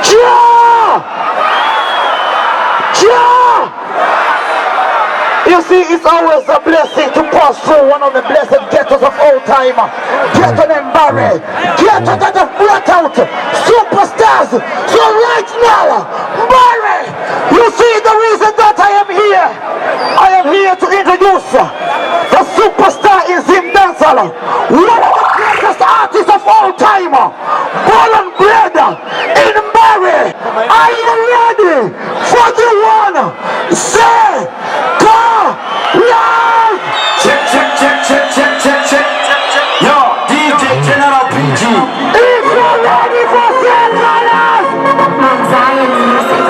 Jah! Jah! You see, it's always a blessing to pass through one of the blessed ghettos of old time. Ghetto named Barry. Ghetto that have brought out superstars. So right now, Barry, you see the reason that I am here. I am here to introduce the superstar in Zim Dancehall. One of the greatest artists of all time. Born and bred in Barry. Are you ready for the one? Say, go! Live! Check, check, check, check, check, check, check. Yo, DJ General PG. If you're ready for St. Colors, Zion music.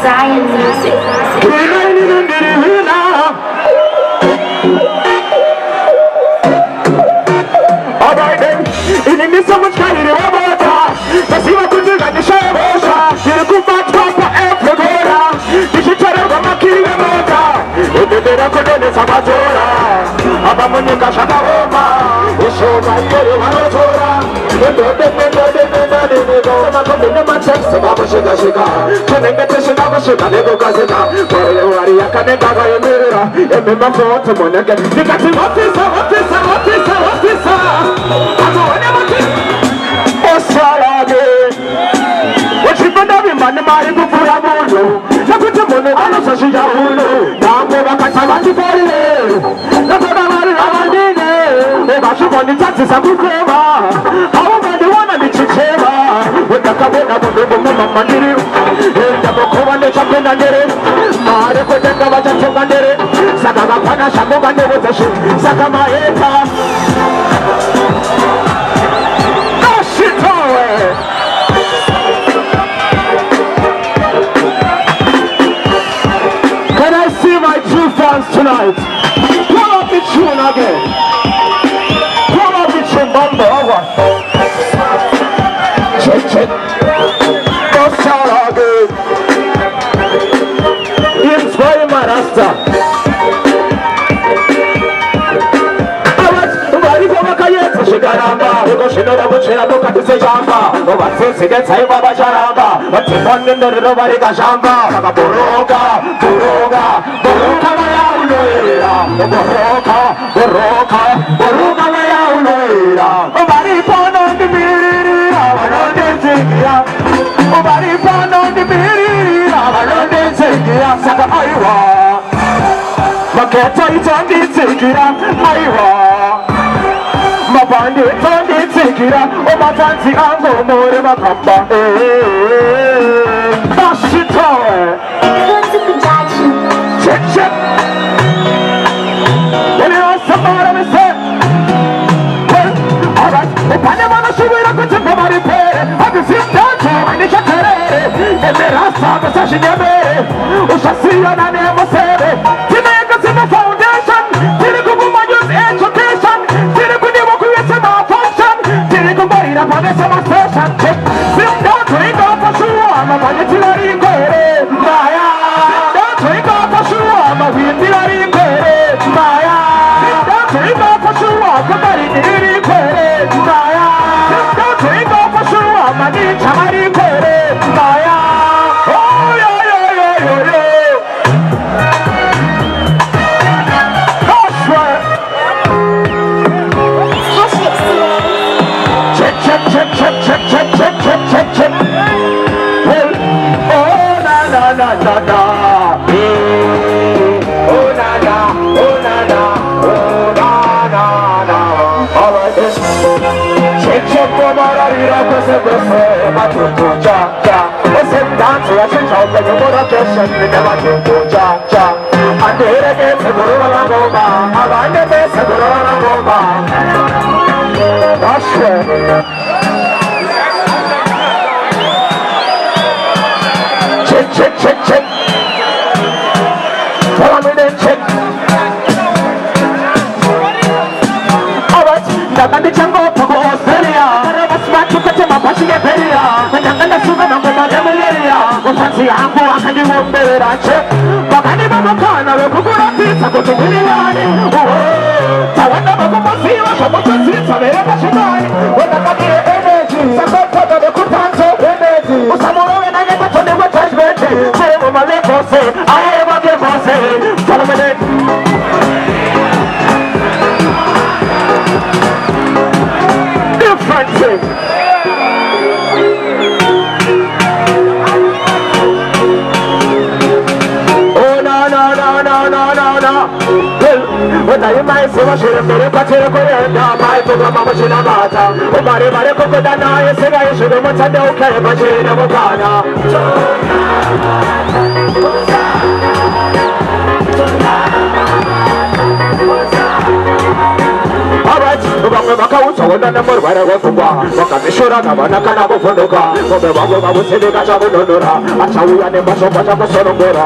Zion music. Alright then, in this so much money, the water. Let's see what we do at the show. You go back to Africa. You should tell them I'm killing the water. If they did a good on the Sabatora, Abamunika Shakaroma, Ushoma, Yorotora. Can I see my true fans tonight? Pull up the tune again. Pull up the tune. check. Bossarage. Inspire my rasta. Shigaramba, ugo shinora buchira boka tusejamba, ubatse sigetsa ibaba sharamba, batipande ndoro bari gashamba, boroka, boroka, boroka ya unoira, boroka ya unoira, bari pono ndibirira, balonde zigira, bari pono ndibirira, balonde zigira, saka aiwa, maketa itondi zigira, aiwa. Mabandi tondi tsikira omatanzi ango more makamba Bashito check When you somebody me say alright upande mana shubira kutemba mari pere Happy fit dance mani chatere Eme rasta basashi nyeme Ushasiya na nemo sebe Tina yaka sima foundation Tiri kubuma use education Tiri kundiwa kuyesema function Tiri kumbarira pabesema station Sit down tuinga pashuwa Mabanye tilari kwere Maya Sit down tuinga pashuwa Mabindi lari kwere Maya Sit down tuinga pashuwa Kabari niri kwere Maya Sit down tuinga pashuwa Mani chamari kwere Maya Oh yo yo yo yo yo Check. Well, oh na na na na na. Oh na na, oh na na, oh na na na. Alright then. Check mara ira kose matutu ja. Listen dance ya check the mora keshan never tutu ja. Andere ke seguro na goma, abande ke seguro na goma. That's it. Check. Follow me then, check. Alright, ndakandi chango poko Australia. Kareba smart kete mapashi ya peria. Kanyanganda suga na ngoma ya malaria. Ufansi yangu akandi wombera check. Bakani babakana we kukura pizza kutubiliani. Tawanda bakumasiwa shamoto sisa mereka shimani. Wendakati energy. Sakota de kutanzo energy. Usamuro we nangeta tone wa judgment. Say mama le bosse, I am a good bosse. Follow me then. Different thing. Oh no. When I might say what should have been a patera koyenda, my program machine abata. Oh mare koko dana, I say I should have wanted to carry machine of Okana. Alright, Baka wana number where I Kuba, Wakashura, Nabanaka, Fondoka, Baba, Sedeka, Nodora, Achawi and Baso Patapo Sonogora.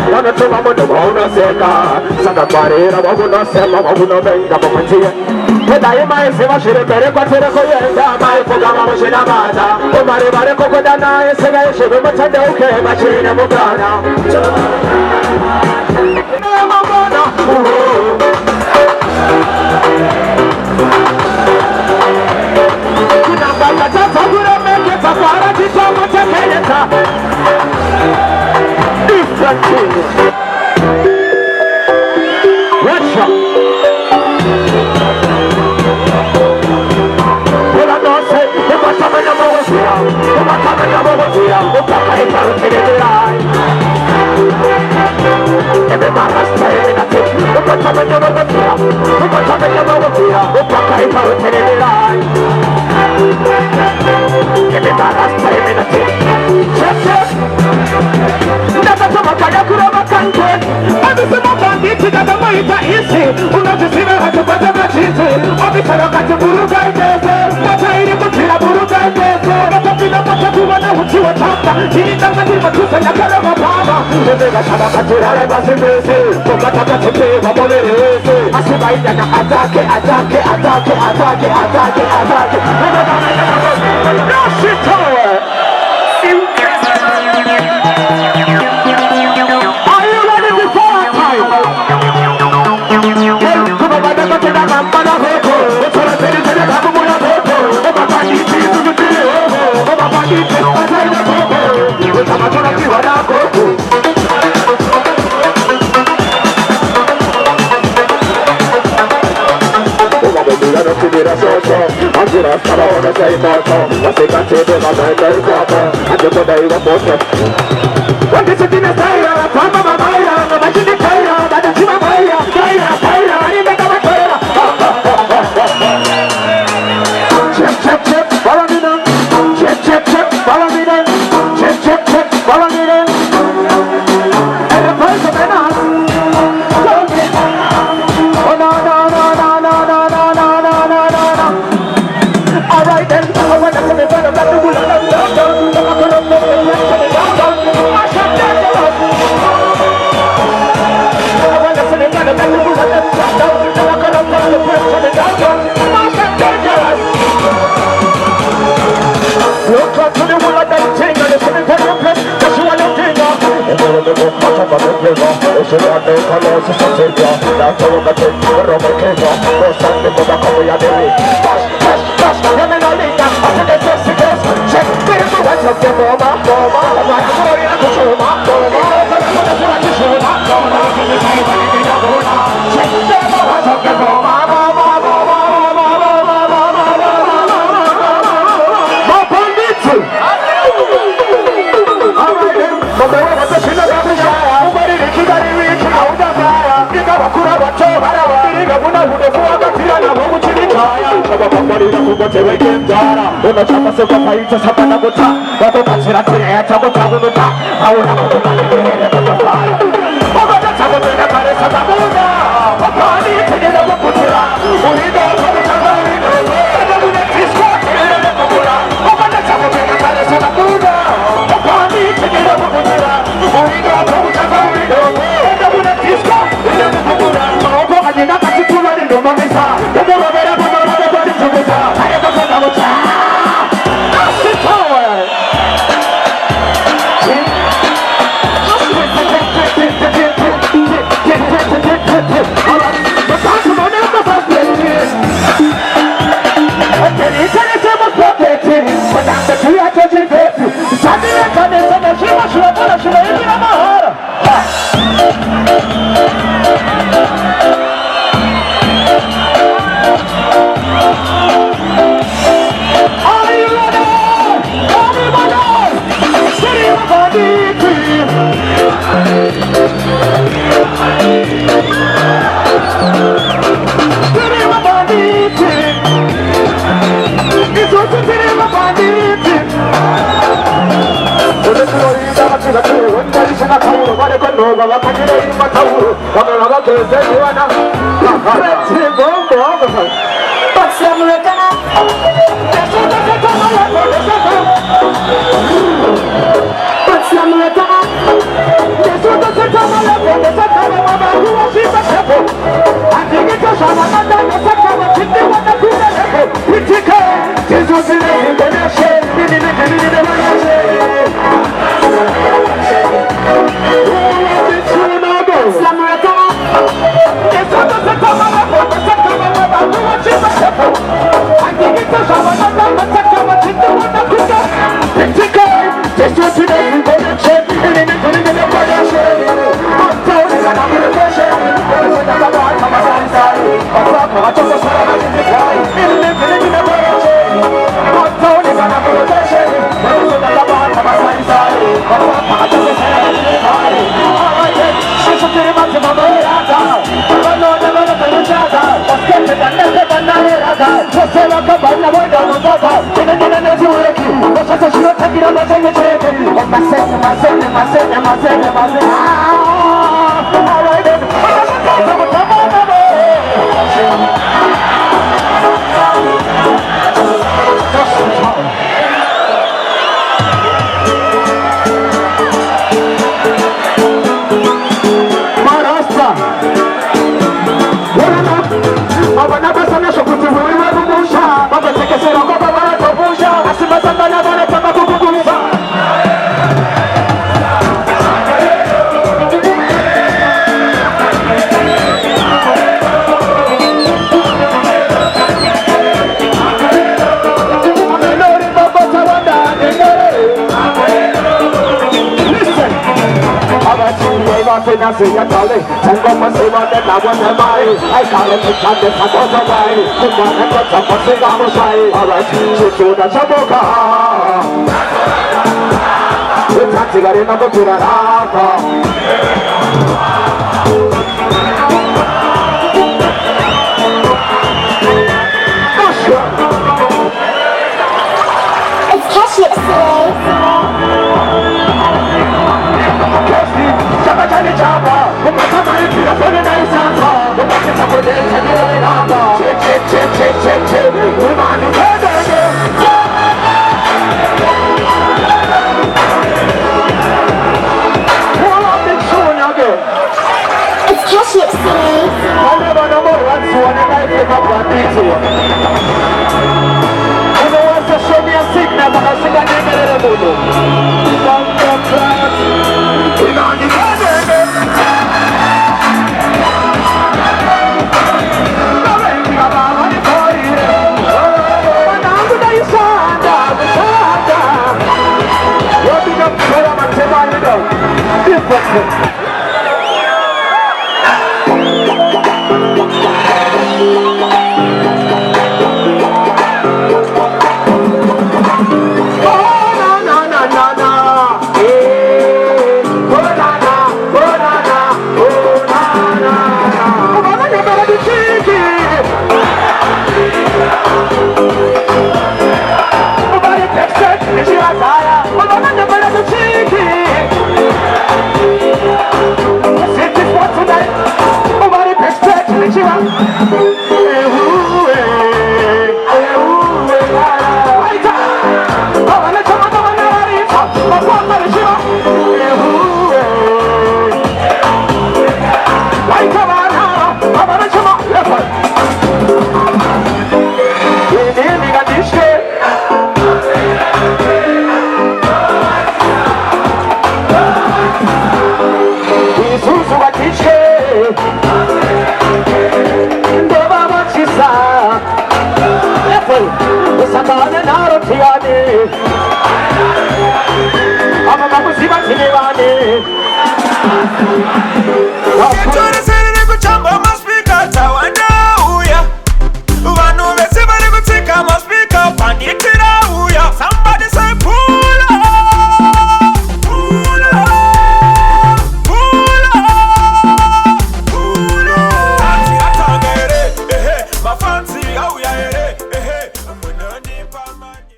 Nana to Mamma Bona Seka, Santa Maria, Babuna Sema, Babuna Benga, Papatia. But I might say, I should have better consider Koyenda, my Pogama Shinamata, or Maria Cocodana, and I should have much okay, Machina Mokana. Different thing. Russia. Well, I don't say, the bottom of the moment here, the bottom of the moment here, the bottom of the moment. Everybody has time in a thing, the bottom of the moment here, the bottom of the moment here, the bottom of the moment here. Everybody has time in a thing. Check. Nakatomakaya kuraba kante Abisema banditi kada maita isi Unajisime hatupata machisi Obisara kati buruga itese Matairi kutira buruga itese Matapina matakuwa na uchi wa chaka Hini tangani matusa na karama baba Umega shaba katira reba simbesi Tokata katipe wabole reese What am I in a sea of jolly. Send up a silver that I want to buy. I call it a chat that I got to buy. The one that got some of the gamma side. Alright, she showed a shaboka. The taxi got in a book to the harbor. It's Keshy today. It's Keshy today. Show me a signal, but I think I need a little